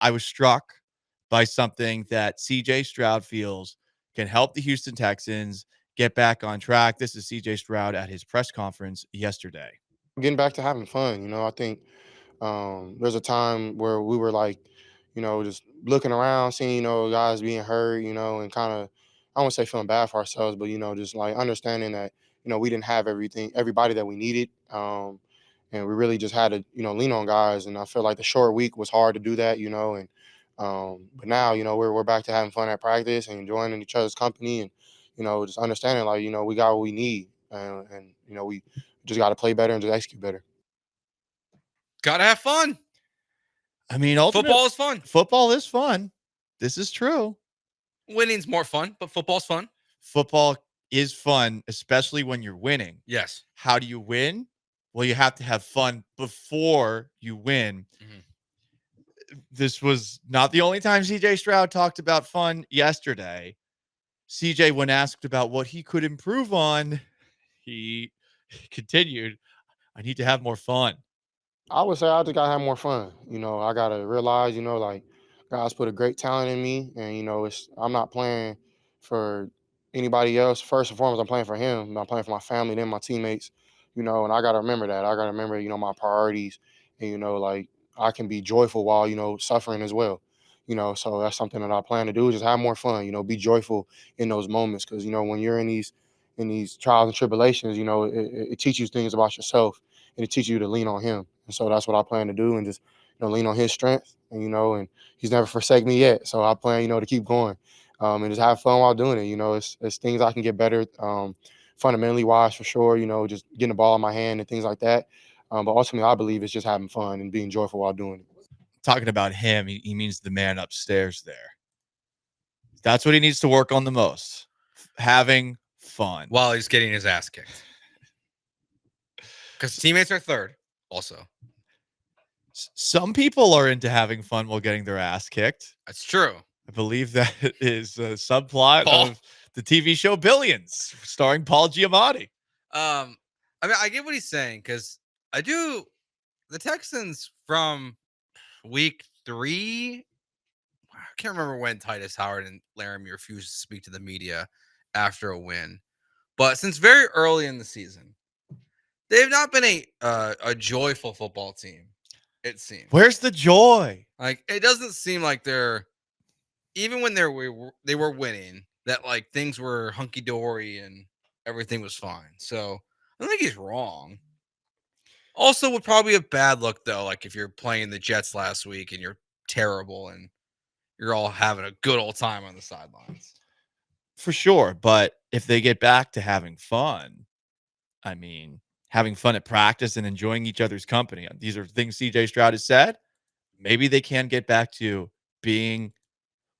I was struck by something that CJ Stroud feels can help the Houston Texans get back on track. This is CJ Stroud at his press conference yesterday. Getting back to having fun. I think there's a time where we were like, just looking around, seeing, guys being hurt, and kind of, I won't say feeling bad for ourselves, but, just like understanding that, we didn't have everybody that we needed. And we really just had to, lean on guys. And I feel like the short week was hard to do that, and, but now, we're back to having fun at practice and enjoying each other's company and, just understanding like, we got what we need. And we just got to play better and just execute better. Gotta have fun. I mean, Football is fun. Football is fun. This is true. Winning's more fun, but football's fun. Football is fun, especially when you're winning. Yes. How do you win? Well, you have to have fun before you win. Mm-hmm. This was not the only time CJ Stroud talked about fun yesterday. CJ, when asked about what he could improve on, he continued, I need to have more fun. I would say I just gotta have more fun. I gotta realize, like guys put a great talent in me, and I'm not playing for anybody else. First and foremost, I'm playing for him. I'm playing for my family, then my teammates. And I gotta remember that. I gotta remember, my priorities, and like I can be joyful while suffering as well. So that's something that I plan to do. Just have more fun. Be joyful in those moments, because when you're in these trials and tribulations, it teaches you things about yourself, and it teaches you to lean on him. And so that's what I plan to do, and just lean on his strength, and and he's never forsake me yet. So I plan to keep going, and just have fun while doing it. It's things I can get better, fundamentally wise for sure. Just getting the ball in my hand and things like that. But ultimately, I believe it's just having fun and being joyful while doing it. Talking about him, he means the man upstairs there. That's what he needs to work on the most. Having fun while he's getting his ass kicked. Because teammates are third also. Some people are into having fun while getting their ass kicked. That's true. I believe that is a subplot of the TV show Billions, starring Paul Giamatti. I mean, I get what he's saying, because the Texans from week 3, I can't remember when Titus Howard and Laramie refused to speak to the media after a win, but since very early in the season, they've not been a joyful football team, it seems. Where's the joy? Like, it doesn't seem like they're, even when they were winning, that like things were hunky-dory and everything was fine. So I don't think he's wrong. Also, would probably a bad look though, like if you're playing the Jets last week and you're terrible and you're all having a good old time on the sidelines. For sure, but if they get back to having fun, I mean, having fun at practice and enjoying each other's company, these are things CJ Stroud has said. Maybe they can get back to being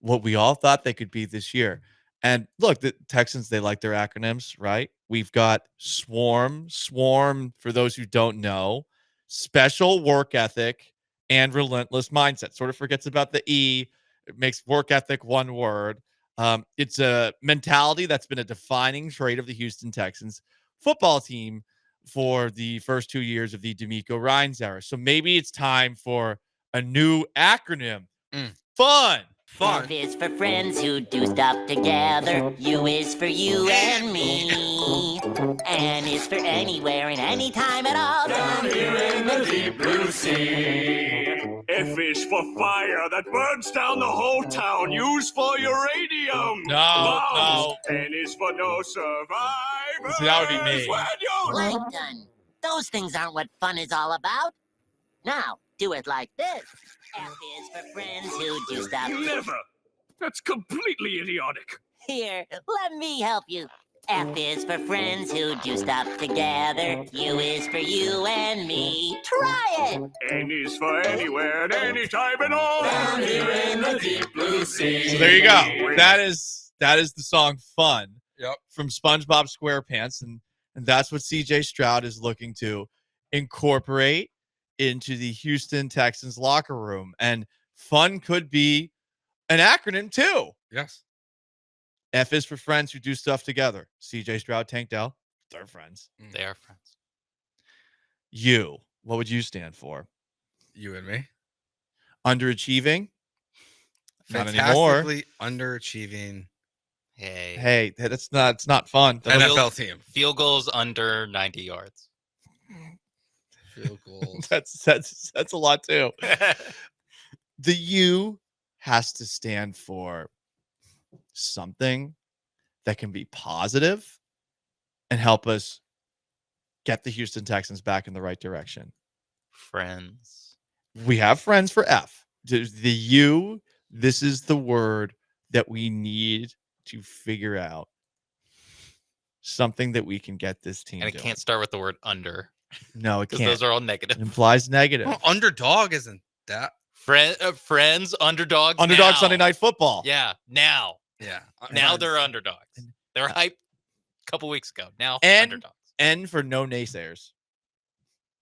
what we all thought they could be this year. And look, the Texans, they like their acronyms, right? We've got SWARM, for those who don't know, special work ethic and relentless mindset. Sort of forgets about the E. It makes work ethic one word. It's a mentality that's been a defining trait of the Houston Texans football team for the first 2 years of the D'Amico Ryans era. So maybe it's time for a new acronym. Fun. F is for friends who do stuff together. U is for you and me. N is for anywhere and anytime at all. Down here in the deep blue sea. F is for fire that burns down the whole town. Use for uranium. No. N is for no survivors. See, that would be me. Plankton. Those things aren't what fun is all about. Now, do it like this. F is for friends who do stuff. Never. That's completely idiotic. Here, let me help you. F is for friends who do stuff together. U is for you and me. Try it. N is for anywhere and anytime and all. Down here in the deep blue sea. So there you go. That is the song "Fun." Yep. From SpongeBob SquarePants, and that's what CJ Stroud is looking to incorporate into the Houston Texans locker room. And fun could be an acronym too. Yes. F is for friends who do stuff together. CJ Stroud, Tank Dell, they're friends. They are friends. U, what would you stand for? You and me. Underachieving. Not anymore. Fantastically underachieving Hey, it's not fun. NFL team. Field goals under 90 yards. Field goals. That's a lot too. The U has to stand for something that can be positive and help us get the Houston Texans back in the right direction. Friends. We have friends for F. The U, this is the word that we need to figure out. Something that we can get this team And it doing. can't start with the word under. No, it Because can't. those are all It negative. implies negative. Well, underdog isn't that? Friends, underdogs. Underdog now. Sunday Night Football. Yeah, now. Yeah. Now Friends. they're underdogs. They were hyped a couple weeks ago. Now And- underdogs. N for no naysayers.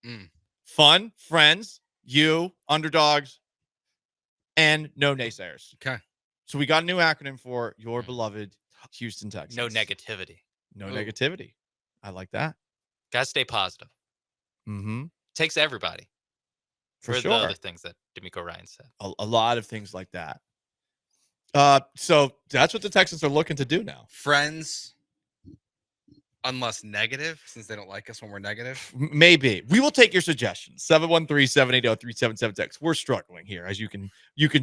Mm. Fun, friends, you, underdogs, and no naysayers. Okay. So we got a new acronym for your beloved Houston Texans. No negativity. No Ooh. negativity. I like that. Gotta stay positive. Mm-hmm. Takes everybody. For the sure. other things that D'Amico Ryan said. A lot of things like that. So that's what the Texans are looking to do now. Friends, unless negative, since they don't like us when we're negative. Maybe. We will take your suggestions. 713-780-3776. We're struggling here, as you can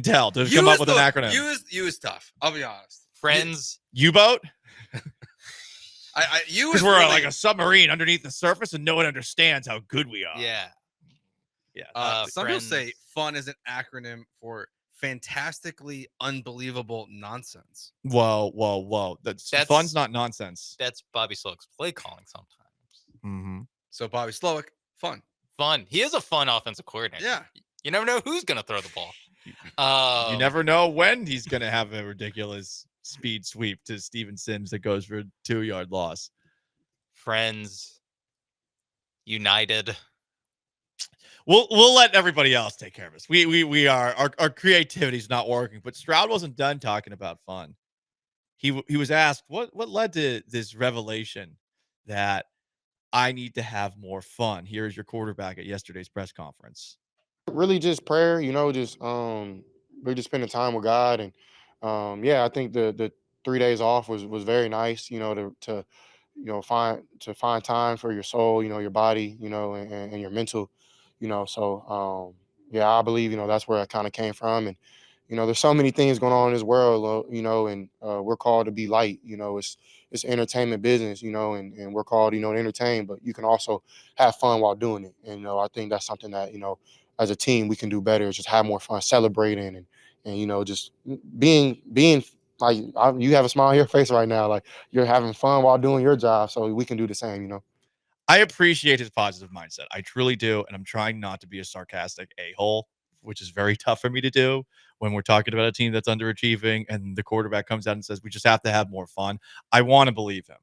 tell, to come up with an acronym. You is tough. I'll be honest. Friends. U-boat? You Because is we're really, like a submarine underneath the surface and no one understands how good we are. Yeah. Yeah. some people say friends. fun is an acronym for fantastically unbelievable nonsense. Whoa. That's fun's not nonsense. That's Bobby Slowick's play calling sometimes. Mm-hmm. So Bobby Slowick, fun. Fun. He is a fun offensive coordinator. Yeah. You never know who's going to throw the ball. You never know when he's going to have a ridiculous speed sweep to Steven Sims that goes for a 2-yard loss. Friends. United. We'll let everybody else take care of us. We are our creativity's not working. But Stroud wasn't done talking about fun. He was asked what led to this revelation that I need to have more fun. Here's your quarterback at yesterday's press conference. Really just prayer, just we're just spending time with God. And yeah, I think the 3 days off was very nice, to find time for your soul, your body, and your mental, so yeah, I believe, that's where I kind of came from. And there's so many things going on in this world, and we're called to be light. It's entertainment business, and we're called, to entertain, but you can also have fun while doing it. And I think that's something that, as a team we can do better, is just have more fun celebrating and just being like, you have a smile on your face right now, like you're having fun while doing your job, so we can do the same. I appreciate his positive mindset. I truly do. And I'm trying not to be a sarcastic a-hole, which is very tough for me to do when we're talking about a team that's underachieving and the quarterback comes out and says, we just have to have more fun. I want to believe him.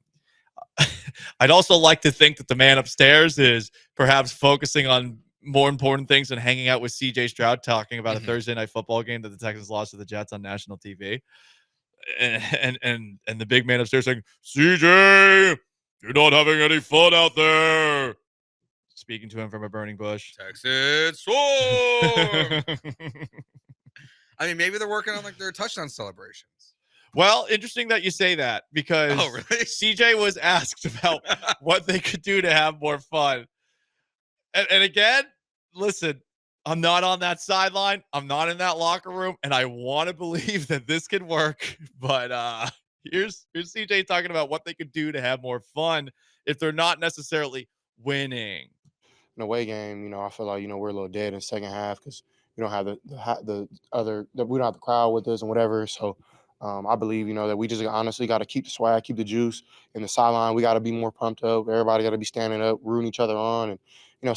I'd also like to think that the man upstairs is perhaps focusing on more important things than hanging out with CJ Stroud, talking about a Thursday night football game that the Texans lost to the Jets on national TV. And the big man upstairs saying, CJ, you're not having any fun out there. Speaking to him from a burning bush. Texas Sword. I mean, maybe they're working on like their touchdown celebrations. Well, interesting that you say that, because really? CJ was asked about what they could do to have more fun. And again, listen, I'm not on that sideline. I'm not in that locker room, and I want to believe that this could work. But here's CJ talking about what they could do to have more fun if they're not necessarily winning. In a away game, I feel like, we're a little dead in the second half because we don't have we don't have the crowd with us and whatever. So I believe, that we just honestly got to keep the swag, keep the juice in the sideline. We got to be more pumped up. Everybody got to be standing up, rooting each other on, and,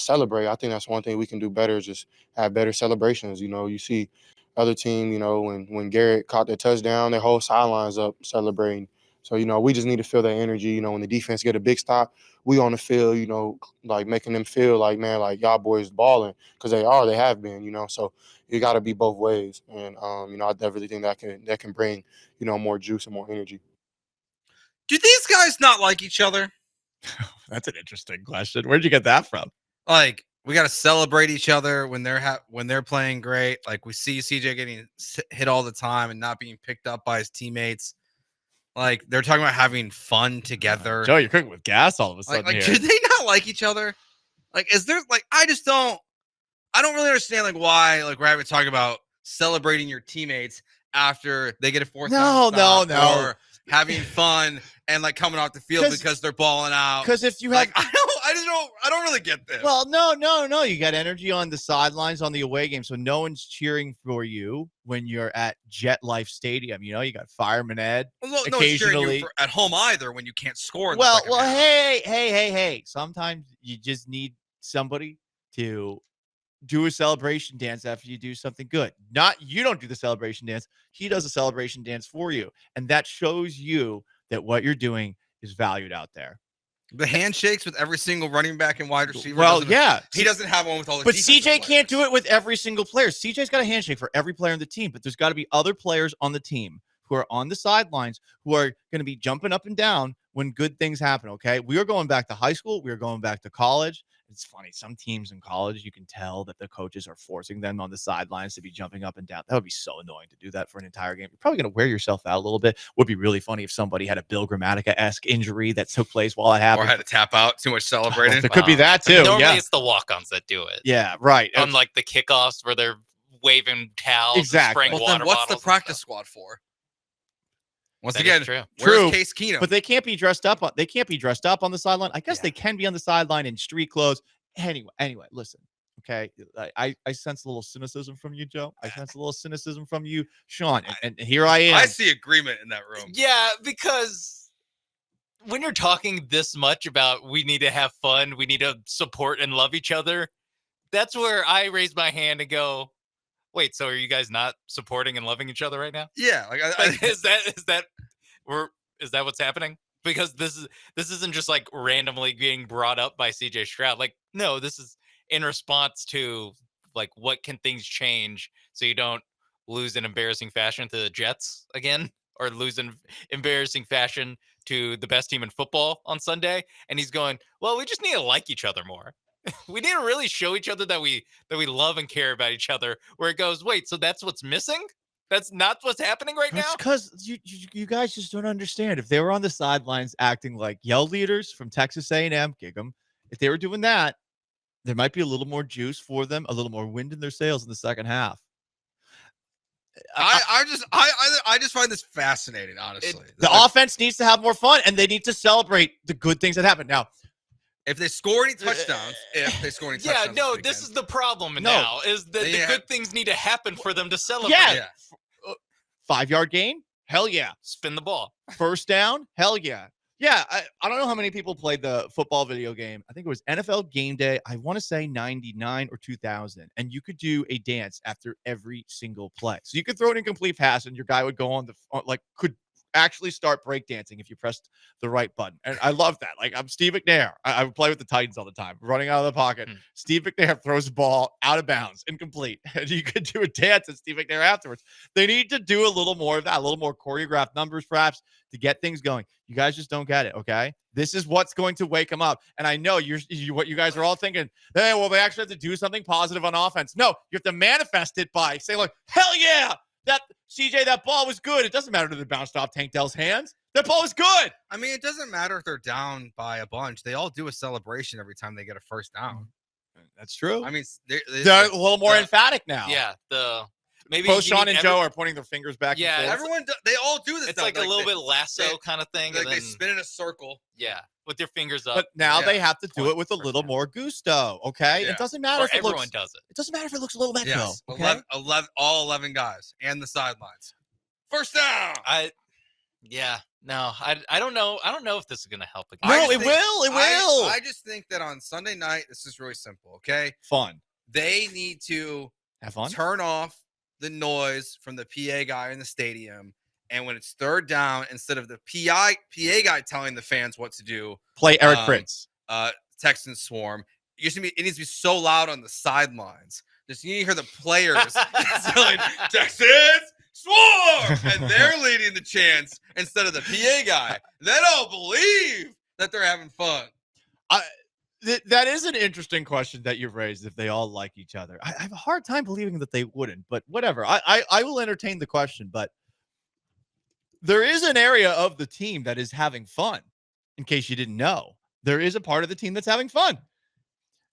celebrate. I think that's one thing we can do better, is just have better celebrations. You see other team, when Garrett caught that touchdown, their whole sideline's up celebrating. So, we just need to feel that energy. When the defense get a big stop, we on the field, like making them feel like, man, like y'all boys balling, because they have been, so you got to be both ways. And, I definitely think that can bring, more juice and more energy. Do these guys not like each other? That's an interesting question. Where'd you get that from? Like, We got to celebrate each other when they're playing great. Like we see CJ getting hit all the time and not being picked up by his teammates. Like they're talking about having fun together. Joe, you're cooking with gas all of a sudden Like here. do they not like each other? Like is there like I don't really understand like why like we're having talking about celebrating your teammates after they get a fourth down stop or having fun and like coming off the field because they're balling out. Because if you have, like, I don't really get this. well, no, you got energy on the sidelines on the away game, so no one's cheering for you when you're at Jet Life Stadium. You know, you got Fireman Ed. No one's cheering Occasionally, you at home either when you can't score. In well, the second half. hey. Sometimes you just need somebody to do a celebration dance after you do something good. Not you don't do the celebration dance. He does a celebration dance for you. And that shows you that what you're doing is valued out there. The handshakes with every single running back and wide receiver. Well, yeah. He doesn't have one with all the But defensive CJ can't players. do it with every single player. CJ's got a handshake for every player on the team, but there's got to be other players on the team who are on the sidelines who are going to be jumping up and down when good things happen, okay? We are going back to high school. We are going back to college. It's funny. Some teams in college, you can tell that the coaches are forcing them on the sidelines to be jumping up and down. That would be so annoying to do that for an entire game. You're probably going to wear yourself out a little bit. Would be really funny if somebody had a Bill Grammatica-esque injury that took place while it happened. Or had to tap out. Too much celebrating. There could be that too. Normally it's the walk-ons that do it. Yeah, right. Unlike the kickoffs where they're waving towels Exactly. and spraying Well, water then what's the bottles and practice stuff. squad for? Once That again, is true. True. where's Case Keenum? But they can't be dressed up. They can't be dressed up on the sideline. I guess Yeah. they can be on the sideline in street clothes. Anyway, listen. Okay, I sense a little cynicism from you, Joe. I sense a little cynicism from you, Sean. And here I am. I see agreement in that room. Yeah, because when you're talking this much about we need to have fun, we need to support and love each other, that's where I raise my hand and go, wait, so are you guys not supporting and loving each other right now? Yeah, like, Like, is that what's happening? Because this isn't just like randomly being brought up by CJ Stroud. Like, no, this is in response to like what can things change so you don't lose in embarrassing fashion to the Jets again, or lose in embarrassing fashion to the best team in football on Sunday. And he's going, well, we just need to like each other more. We need to really show each other that we love and care about each other. Where it goes, wait, so that's what's missing? That's not what's happening right now? Because you guys just don't understand. If they were on the sidelines acting like yell leaders from Texas A&M, kick 'em. If they were doing that, there might be a little more juice for them, a little more wind in their sails in the second half. I just find this fascinating, honestly. The offense needs to have more fun, and they need to celebrate the good things that happen. Now, if they score any touchdowns, yeah, no, this is the problem now, is that the good things need to happen for them to celebrate. Yeah. 5-yard gain? Hell yeah. Spin the ball. First down? Hell yeah. Yeah, I don't know how many people played the football video game. I think it was NFL Game Day. I want to say 99 or 2000. And you could do a dance after every single play. So you could throw an incomplete pass and your guy would go on could actually start breakdancing if you pressed the right button. And I love that. Like, I'm Steve McNair. I would play with the Titans all the time, running out of the pocket. Steve McNair throws the ball out of bounds, incomplete. And you could do a dance at Steve McNair afterwards. They need to do a little more of that, a little more choreographed numbers, perhaps, to get things going. You guys just don't get it, okay? This is what's going to wake them up. And I know what you guys are all thinking, hey, well, they actually have to do something positive on offense. No, you have to manifest it by saying, like, hell yeah, that CJ, that ball was good. It doesn't matter that it bounced off Tank Dell's hands. That ball was good. I mean, it doesn't matter if they're down by a bunch. They all do a celebration every time they get a first down. That's true. I mean, they're a little more emphatic now. Yeah, maybe both Sean and Joe are pointing their fingers back. Yeah, and forth. everyone. They all do this. It's like a little bit lasso kind of thing. Like they spin in a circle. Yeah, with your fingers up. But now they have to do it with a little more gusto. Okay, Yeah. It doesn't matter if everyone does it. It doesn't matter if it looks a little metro. Yes, Okay? 11, 11 guys and the sidelines. First down. I don't know. I don't know if this is gonna help again. No, it will. It will. I just think that on Sunday night, this is really simple. Okay, fun. They need to have fun. Turn off the noise from the PA guy in the stadium, and when it's third down, instead of the PA guy telling the fans what to do, play Eric Prince. Texans swarm. It needs to be so loud on the sidelines. Just you need to hear the players telling Texans swarm, and they're leading the chants instead of the PA guy. Then I'll believe that they're having fun. That is an interesting question that you've raised. If they all like each other, I have a hard time believing that they wouldn't. But whatever, I will entertain the question. But there is an area of the team that is having fun. In case you didn't know, there is a part of the team that's having fun.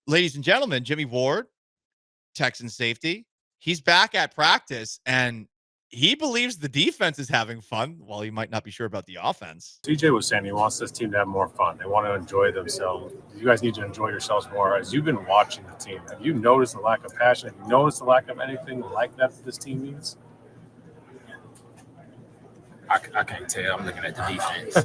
Ladies and gentlemen, Jimmy Ward, Texan safety, he's back at practice, and he believes the defense is having fun, while he might not be sure about the offense. CJ was saying he wants this team to have more fun. They want to enjoy themselves. You guys need to enjoy yourselves more. As you've been watching the team, have you noticed the lack of passion? Have you noticed the lack of anything like that this team needs? I can't tell. I'm looking at the defense.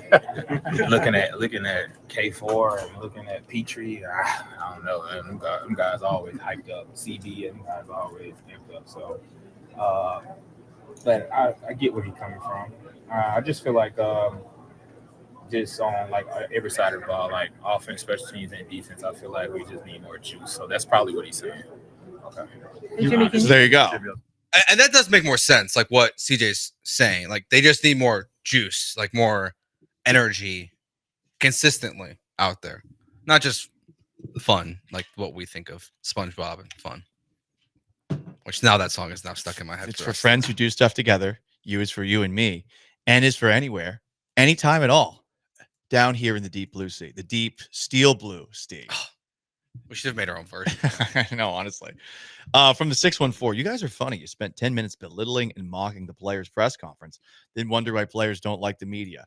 looking at K4 and looking at Petrie. I don't know. Them guys always hyped up. CB and them guys always hyped up. So, but I get where he's coming from. I just feel like just on like every side of the ball, like offense, special teams, and defense, I feel like we just need more juice. So that's probably what he's saying. Okay. So there you go. And that does make more sense, like what CJ's saying. Like they just need more juice, like more energy consistently out there. Not just fun, like what we think of SpongeBob and fun. Which now that song is now stuck in my head. It's for friends who do stuff together. You is for you and me. And is for anywhere, anytime at all. Down here in the deep blue sea. The deep steel blue sea. We should have made our own version. I know, honestly. From the 614, you guys are funny. You spent 10 minutes belittling and mocking the players' press conference, then wonder why players don't like the media.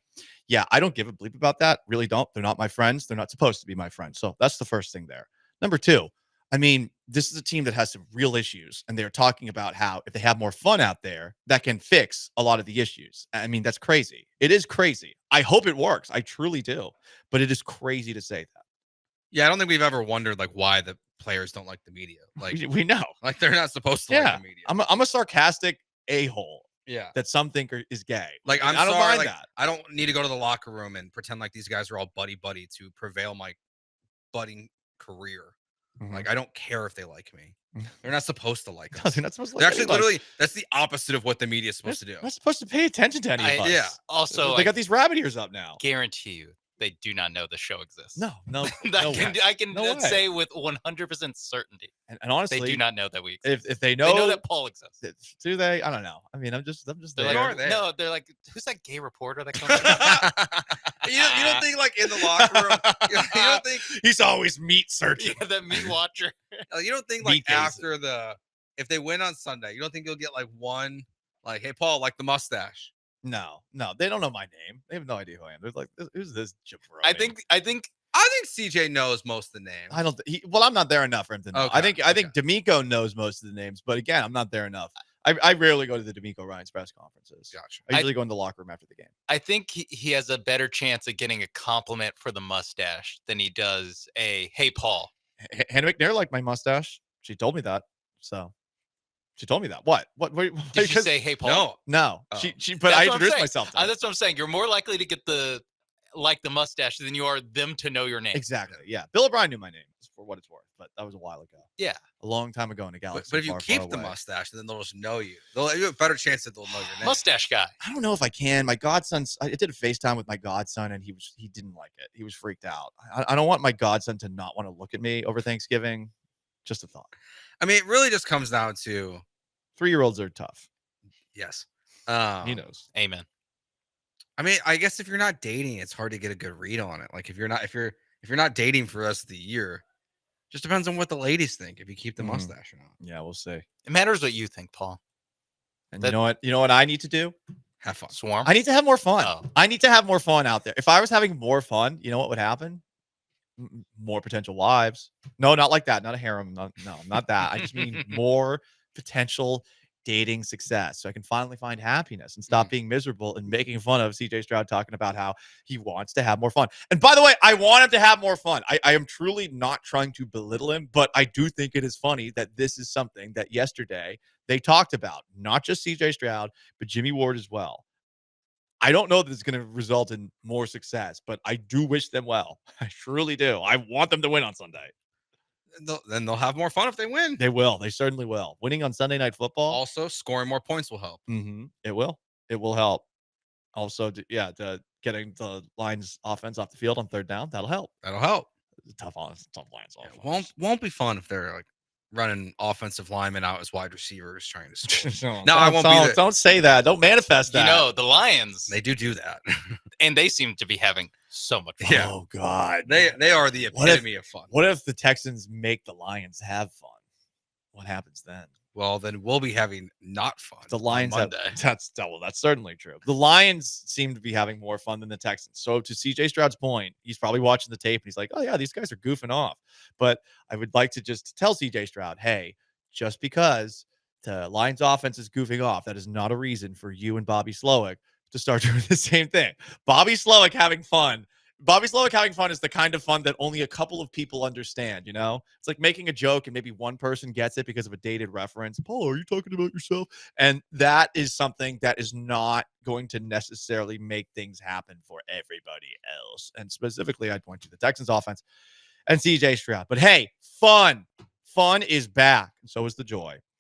Yeah, I don't give a bleep about that. Really don't. They're not my friends. They're not supposed to be my friends. So that's the first thing there. Number two, I mean, this is a team that has some real issues, and they're talking about how if they have more fun out there, that can fix a lot of the issues. I mean, that's crazy. It is crazy. I hope it works. I truly do. But it is crazy to say that. Yeah, I don't think we've ever wondered like why the players don't like the media. Like we know. Like they're not supposed to like the media. I'm a sarcastic a-hole. Yeah. That some think is gay. Like I don't sorry, mind like, that. I don't need to go to the locker room and pretend like these guys are all buddy to prevail my budding career. Mm-hmm. Like I don't care if they like me. They're not supposed to like us. No, they're not supposed to like They're actually anybody. literally that's the opposite of what the media is supposed to do. They're not supposed to pay attention to any of us. Yeah. Also, they got these rabbit ears up now. Guarantee you, they do not know the show exists. No. I can No way. say with 100% certainty. And honestly, They do not know that we exist. if they know, They know that Paul exists. do they? I don't know. I mean, I'm just They're there. like, no, they're like, who's that gay reporter that comes in? You don't think like in the locker room, you don't think he's always meat searching. Yeah, that meat watcher. you don't think like Meat gaze. after if they win on Sunday, you don't think you'll get like one like, hey Paul, like the mustache. No, they don't know my name. They have no idea who I am. They're like, who's this jabroni? I think CJ knows most of the names. I don't. Well, I'm not there enough for him to know. Okay, I think D'Amico knows most of the names, but again, I'm not there enough. I rarely go to the D'Amico Ryan's press conferences. Gotcha. I usually go in the locker room after the game. I think he has a better chance of getting a compliment for the mustache than he does a hey Paul. Hannah McNair liked my mustache. She told me that. So she told me that. What? Did she say hey Paul? No. Oh. She. But I introduced myself to her. That's what I'm saying. You're more likely to get the mustache than you are them to know your name. Exactly. Yeah. Bill O'Brien knew my name for what it's worth, but that was a while ago. Yeah. A long time ago in a galaxy. But if you far, keep far the away. mustache, then they'll just know you. You have a better chance that they'll know your name. Mustache guy. I don't know if I can. My godson's. I did a FaceTime with my godson, and he didn't like it. He was freaked out. I don't want my godson to not want to look at me over Thanksgiving. Just a thought. I mean, it really just comes down to 3-year-olds are tough. yes. He knows. Amen. I mean, I guess if you're not dating, it's hard to get a good read on it. Like if you're not dating for the rest of the year, just depends on what the ladies think if you keep the mustache or not. Yeah, we'll see. It matters what you think, Paul. And you know what? You know what I need to do? Have fun. Swarm. I need to have more fun. Oh. I need to have more fun out there. If I was having more fun, you know what would happen? More potential wives. No, not like that. Not a harem. No, not that. I just mean more potential dating success. So I can finally find happiness and stop being miserable and making fun of CJ Stroud talking about how he wants to have more fun. And by the way, I want him to have more fun. I am truly not trying to belittle him, but I do think it is funny that this is something that yesterday they talked about. Not just CJ Stroud, but Jimmy Ward as well. I don't know that it's going to result in more success, but I do wish them well. I truly do. I want them to win on Sunday. Then they'll have more fun if they win. They will. They certainly will. Winning on Sunday Night Football. Also, scoring more points will help. It will. It will help. Also, getting the Lions offense off the field on third down. That'll help. That'll help. tough Lions offense. Won't be fun if they're like running offensive linemen out as wide receivers trying to score. No, I won't be there. Don't say that. Don't manifest that. You know, the Lions, They do that. and they seem to be having so much fun. Yeah. Oh God. They are the epitome of fun. What if the Texans make the Lions have fun? What happens then? Well, then we'll be having not fun. The Lions on have, Monday. that's certainly true. The Lions seem to be having more fun than the Texans. So to CJ Stroud's point, he's probably watching the tape and he's like, oh yeah, these guys are goofing off. But I would like to just tell CJ Stroud, hey, just because the Lions offense is goofing off, that is not a reason for you and Bobby Slowick to start doing the same thing. Bobby Slowick having fun is the kind of fun that only a couple of people understand, you know? It's like making a joke and maybe one person gets it because of a dated reference. Paul, are you talking about yourself? And that is something that is not going to necessarily make things happen for everybody else. And specifically, I'd point to the Texans offense and CJ Stroud. But hey, fun is back. And so is the joy.